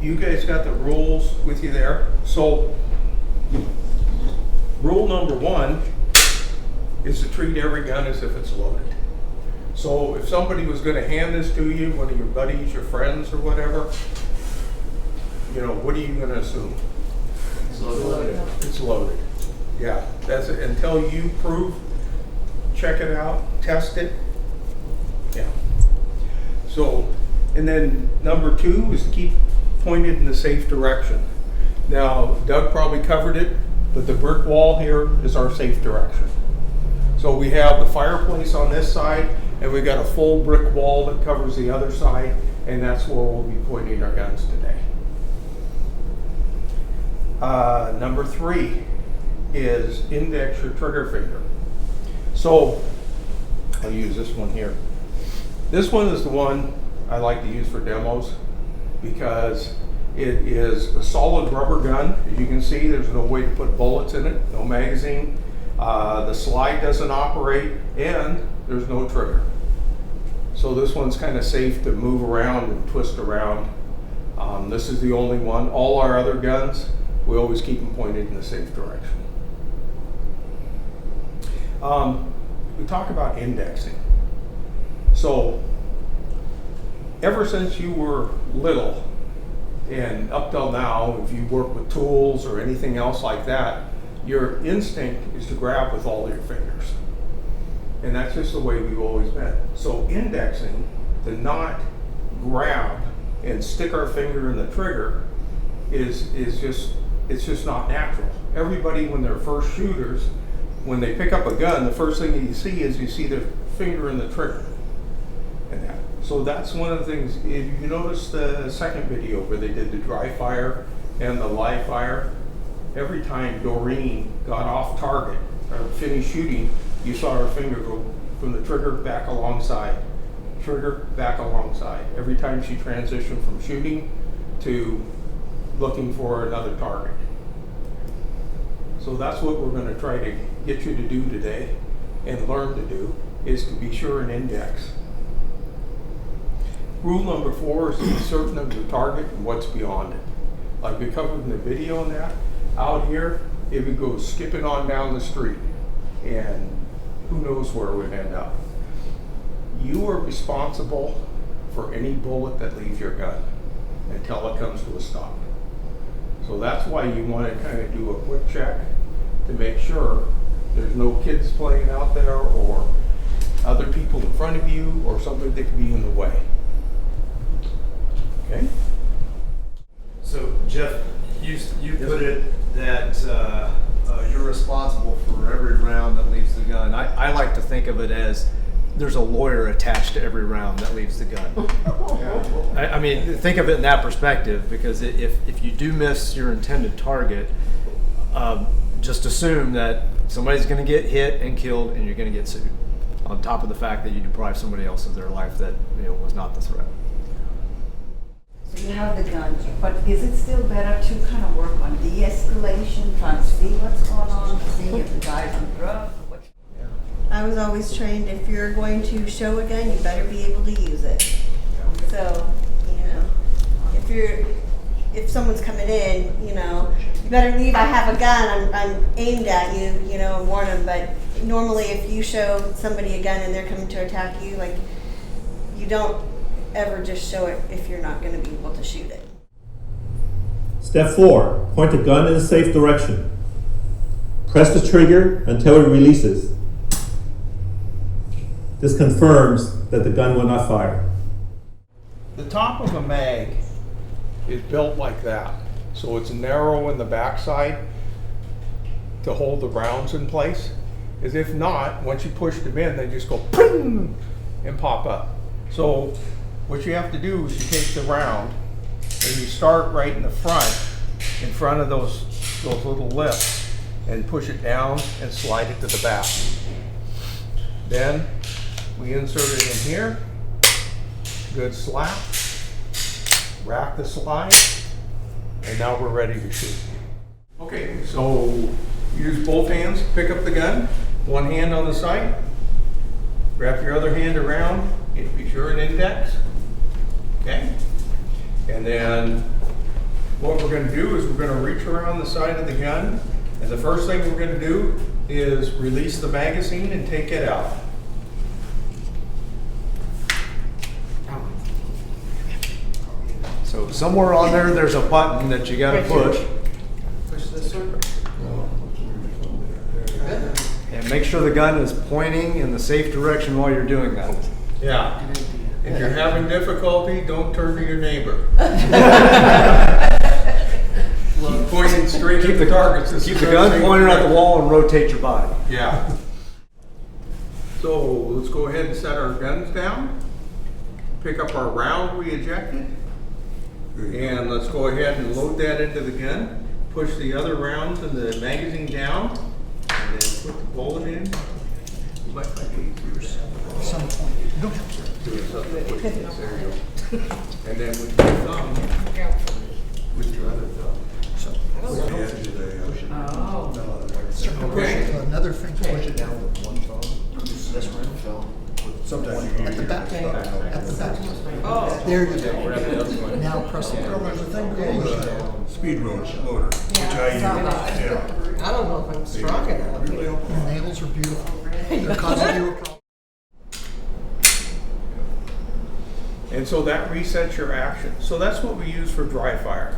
you guys got the rules with you there. So rule number 1 is to treat every gun as if it's loaded. So if somebody was going to hand this to you, one of your buddies, your friends or whatever, you know, what are you going to assume? It's loaded. It's loaded. Yeah, that's it. Until you check it out, test it. Yeah. So, and then number 2 is to keep pointed in the safe direction. Now, Doug probably covered it, but the brick wall here is our safe direction. So we have the fireplace on this side, and we got a full brick wall that covers the other side, and that's where we'll be pointing our guns today. Number 3 is index your trigger finger. So I'll use this one here. This one is the one I like to use for demos because it is a solid rubber gun. As you can see, there's no way to put bullets in it, no magazine. The slide doesn't operate, and there's no trigger. So this one's kind of safe to move around and twist around. This is the only one. All our other guns, we always keep them pointed in the safe direction. We talk about indexing. So ever since you were little and up till now, if you work with tools or anything else like that, your instinct is to grab with all your fingers. And that's just the way we've always been. So indexing, to not grab and stick our finger in the trigger is just not natural. Everybody, when they're first shooters, when they pick up a gun, the first thing you see is you see their finger in the trigger. And that. So that's one of the things. If you notice the second video where they did the dry fire and the live fire, every time Doreen got off target or finished shooting, you saw her finger go from the trigger back alongside, trigger back alongside. Every time she transitioned from shooting to looking for another target. So that's what we're going to try to get you to do today and learn to do, is to be sure and index. Rule number 4 is to be certain of your target and what's beyond it. Like we covered in the video on that, out here, it would go skipping on down the street and who knows where it would end up. You are responsible for any bullet that leaves your gun until it comes to a stop. So that's why you want to kind of do a quick check to make sure there's no kids playing out there or other people in front of you or something that could be in the way. Okay? So Jeff, you put it that you're responsible for every round that leaves the gun. I like to think of it as there's a lawyer attached to every round that leaves the gun. I mean, think of it in that perspective, because if you do miss your intended target, just assume that somebody's going to get hit and killed, and you're going to get sued. On top of the fact that you deprived somebody else of their life that was not the threat. So you have the gun, but is it still better to kind of work on de-escalation, trying to see what's going on, seeing if the guy's on drugs? I was always trained, if you're going to show a gun, you better be able to use it. So, if someone's coming in, you better leave. I have a gun. I'm aimed at you, and warn them. But normally, if you show somebody a gun and they're coming to attack you, like, you don't ever just show it if you're not going to be able to shoot it. Step 4, point the gun in a safe direction. Press the trigger until it releases. This confirms that the gun will not fire. The top of a mag is built like that. So it's narrow in the backside to hold the rounds in place. As if not, once you push them in, they just go ping and pop up. So what you have to do is you take the round and you start right in the front of those little lips, and push it down and slide it to the back. Then we insert it in here, good slap, rack the slide, and now we're ready to shoot. Okay, so use both hands, pick up the gun, one hand on the sight, wrap your other hand around, be sure and index, okay? And then what we're gonna do is we're gonna reach around the side of the gun, and the first thing we're gonna do is release the magazine and take it out. So somewhere on there, there's a button that you gotta push. Push this one. And make sure the gun is pointing in the safe direction while you're doing that. Yeah. If you're having difficulty, don't turn to your neighbor. Keep pointing straight at the targets. Keep the gun pointed at the wall and rotate your body. Yeah. So let's go ahead and set our guns down. Pick up our round we ejected. And let's go ahead and load that into the gun. Push the other rounds in the magazine down. And then put the bullet in. You might find it easier. Some point. No. Doing something quick. There you go. And then with your thumb, with your other thumb. Okay. Another finger. Push it down with one thumb. This one. Sometimes you At the back. At the back. There you go. Now press the button. There's a thing called speed loader, which I use. Yeah. I don't know if I'm strong enough. your nails are beautiful. They're causing you a problem. And so that resets your action. So that's what we use for dry fire.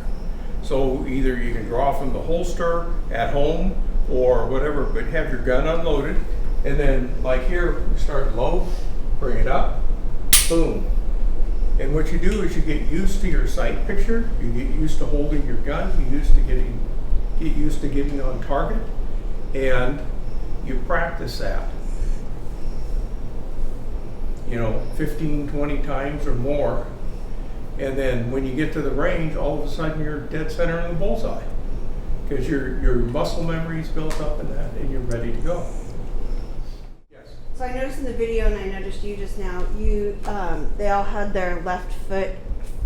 So either you can draw from the holster at home or whatever, but have your gun unloaded. And then like here, we start low, bring it up, boom. And what you do is you get used to your sight picture, you get used to holding your gun, you get used to getting on target, and you practice that. 15, 20 times or more. And then when you get to the range, all of a sudden you're dead center in the bullseye. Because your muscle memory is built up in that and you're ready to go. Yes. So I noticed in the video, and I noticed you just now, they all had their left foot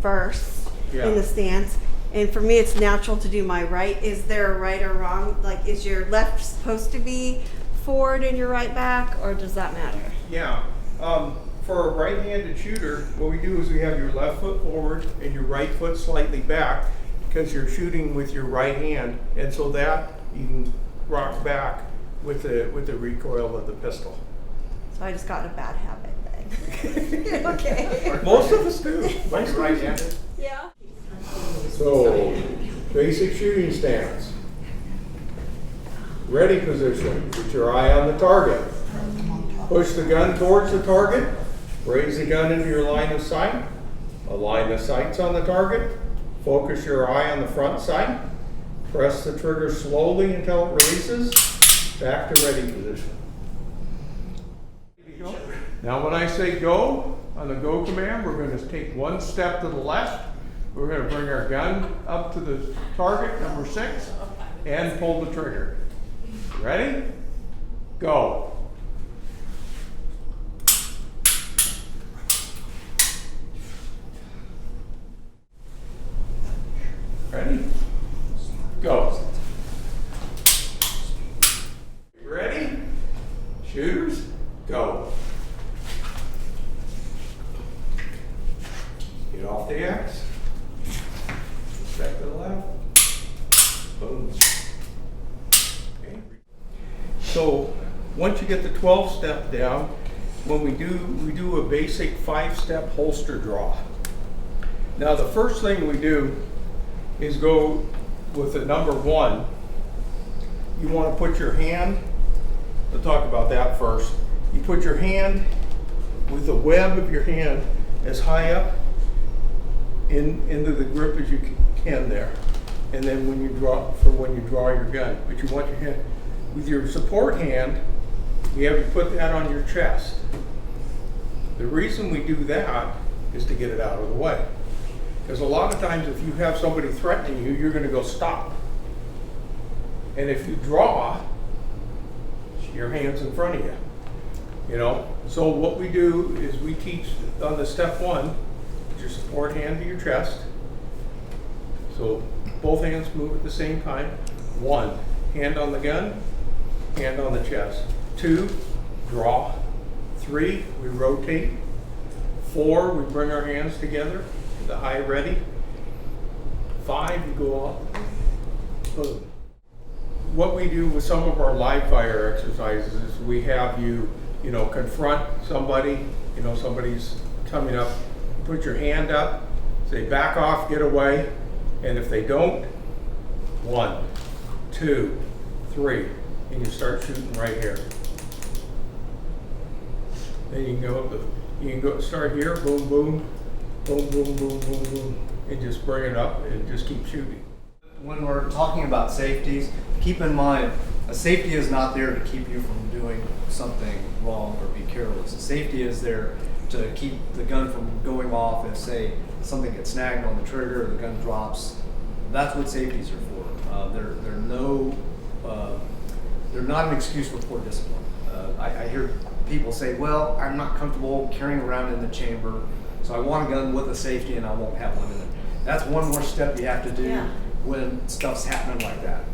first in the stance. And for me, it's natural to do my right. Is there a right or wrong? Like, is your left supposed to be forward and your right back, or does that matter? Yeah. For a right-handed shooter, what we do is we have your left foot forward and your right foot slightly back because you're shooting with your right hand, and so that you can rock back with the recoil of the pistol. So I just got in a bad habit then. Okay. Most of us do. Most right-handed. Yeah. So, basic shooting stance. Ready position. Put your eye on the target. Push the gun towards the target. Raise the gun into your line of sight. Align the sights on the target. Focus your eye on the front sight. Press the trigger slowly until it releases. Back to ready position. Now when I say go, on the go command, we're going to take one step to the left. We're going to bring our gun up to the target, number 6, and pull the trigger. Ready? Go. Ready? Go. Ready? Shooters, go. Get off the X. Step to the left. Boom. Okay. So once you get the 12 step down, when we do a basic 5-step holster draw. Now the first thing we do is go with the number 1. You want to put your hand, we'll talk about that first. You put your hand with the web of your hand as high up into the grip as you can there. And then when you draw your gun, but you want your hand, with your support hand, you have to put that on your chest. The reason we do that is to get it out of the way. Because a lot of times if you have somebody threatening you, you're going to go stop. And if you draw, your hand's in front of you. So what we do is we teach on the step 1, your support hand to your chest. So both hands move at the same time. 1, hand on the gun, hand on the chest. 2, draw. 3, we rotate. 4, we bring our hands together. The high ready. 5, you go up, boom. What we do with some of our live fire exercises is we have you, confront somebody, somebody's coming up, put your hand up, say back off, get away, and if they don't, 1, 2, 3, and you start shooting right here. Then you can go start here, boom, boom, boom, boom, boom, boom, boom, and just bring it up and just keep shooting. When we're talking about safeties, keep in mind, a safety is not there to keep you from doing something wrong or be careless. A safety is there to keep the gun from going off if, say, something gets snagged on the trigger or the gun drops. That's what safeties are for. They're not an excuse for poor discipline. I hear people say, well, I'm not comfortable carrying around in the chamber, so I want a gun with a safety and I won't have one in it. That's one more step you have to do when stuff's happening like that.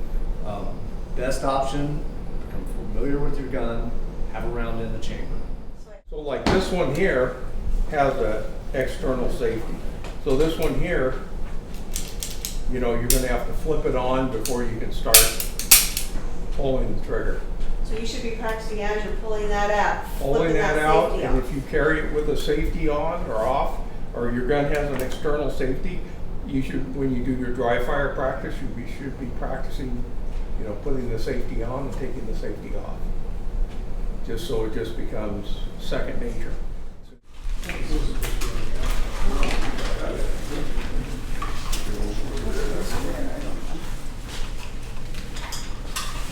Best option, become familiar with your gun, have a round in the chamber. So like this one here has an external safety. So this one here, you're going to have to flip it on before you can start pulling the trigger. So you should be practicing as you're pulling that out. Pulling flipping that out, safety and off. if you carry it with a safety on or off, or your gun has an external safety, you should, when you do your dry fire practice, you should be practicing, putting the safety on and taking the safety off. Just so it just becomes second nature.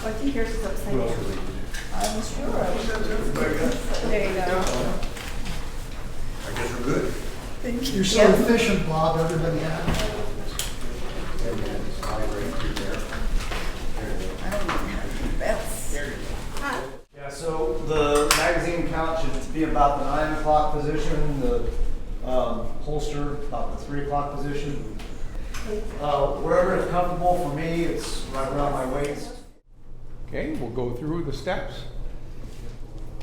Oh, I think yours is upside down. I'm sure. There you go. I guess we're good. Thank you. You're so efficient, Bob, everybody has. Yeah, so the magazine count should be about the 9 o'clock position, the holster about the 3 o'clock position. Wherever it's comfortable for me, it's right around my waist. Okay, we'll go through the steps.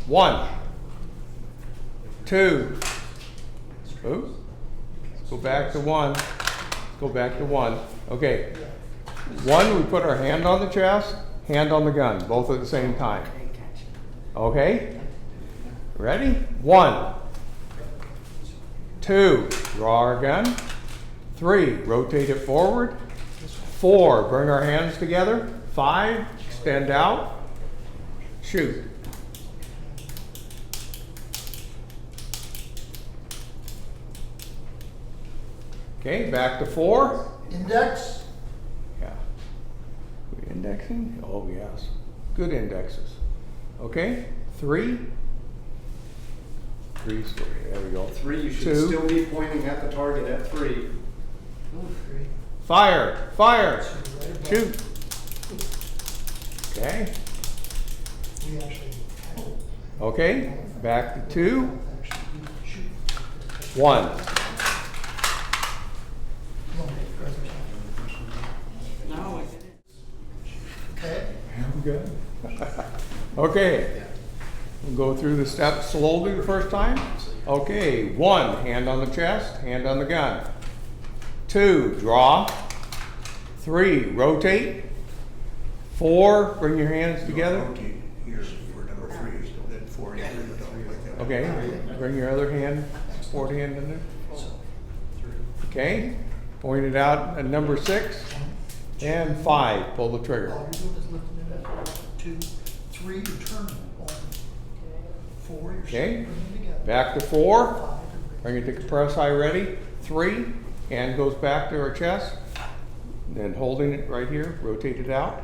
1, 2, oops, go back to 1, go back to 1. Okay, 1, we put our hand on the chest, hand on the gun, both at the same time. Okay, ready? 1, 2, draw our gun. 3, rotate it forward. 4, bring our hands together. 5, extend out, shoot. Okay, back to 4. Index? Yeah. We indexing? Oh, yes. Good indexes. Okay, 3. 3, there we go. 3, you should 2. still be pointing at the target at 3. Fire, fire, shoot. Okay. Okay, back to 2. 1. Okay. I'm good. Okay. We'll go through the steps slowly the first time. Okay, 1, hand on the chest, hand on the gun. 2, draw. 3, rotate. 4, bring your hands together. Rotate here for number 3, then 4 here, like that. Okay, bring your other hand, support hand in there. Okay, point it out at number 6 and 5, pull the trigger. All you're doing is lifting it up. 2, 3, you're turning. 4, you're Okay, bringing it together. back to 4. 5, Bring it to compress high ready. 3, hand goes back to our chest. Then holding it right here, rotate it out.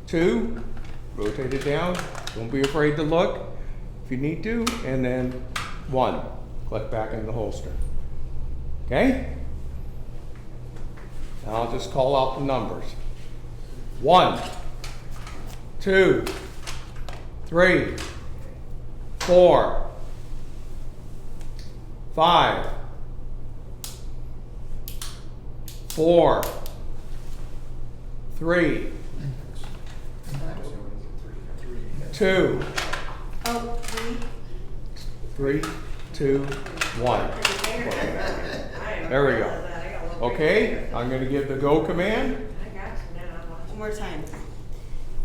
2, rotate it down. Don't be afraid to look if you need to. And then 1, click back in the holster. Okay? Now I'll just call out the numbers. 1, 2, 3, 4, 5, 4, 3, 2, Oh, 3. 3, 2, 1. There we go. Okay, I'm gonna give the go command. One more time.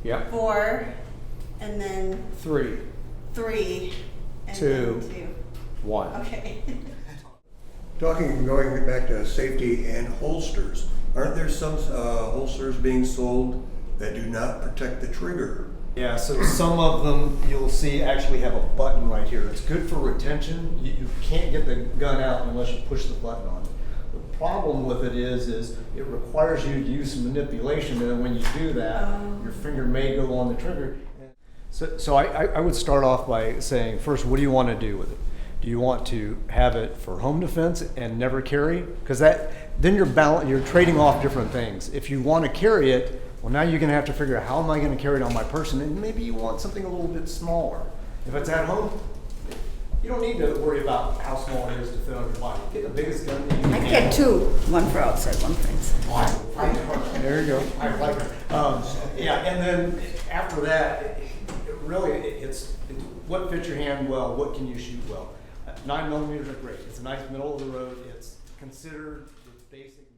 Yep. 4, and then 3, 3, and 2. then 2. 1. Okay. Going back to safety and holsters, aren't there some holsters being sold that do not protect the trigger? Yeah, so some of them you'll see actually have a button right here. It's good for retention. You can't get the gun out unless you push the button on it. The problem with it is it requires you to use some manipulation, and then when you do that, your finger may go on the trigger. So I would start off by saying, first, what do you want to do with it? Do you want to have it for home defense and never carry? Because then you're trading off different things. If you want to carry it, well, now you're going to have to figure out, how am I going to carry it on my person? And maybe you want something a little bit smaller. If it's at home, you don't need to worry about how small it is to fit on your body. Get the biggest gun that you can. I get 2, one for outside, one for inside. There you go. I like it. Yeah, and then after that, it's what fits your hand well, what can you shoot well. 9mm are great. It's a nice middle of the road. It's considered the basic.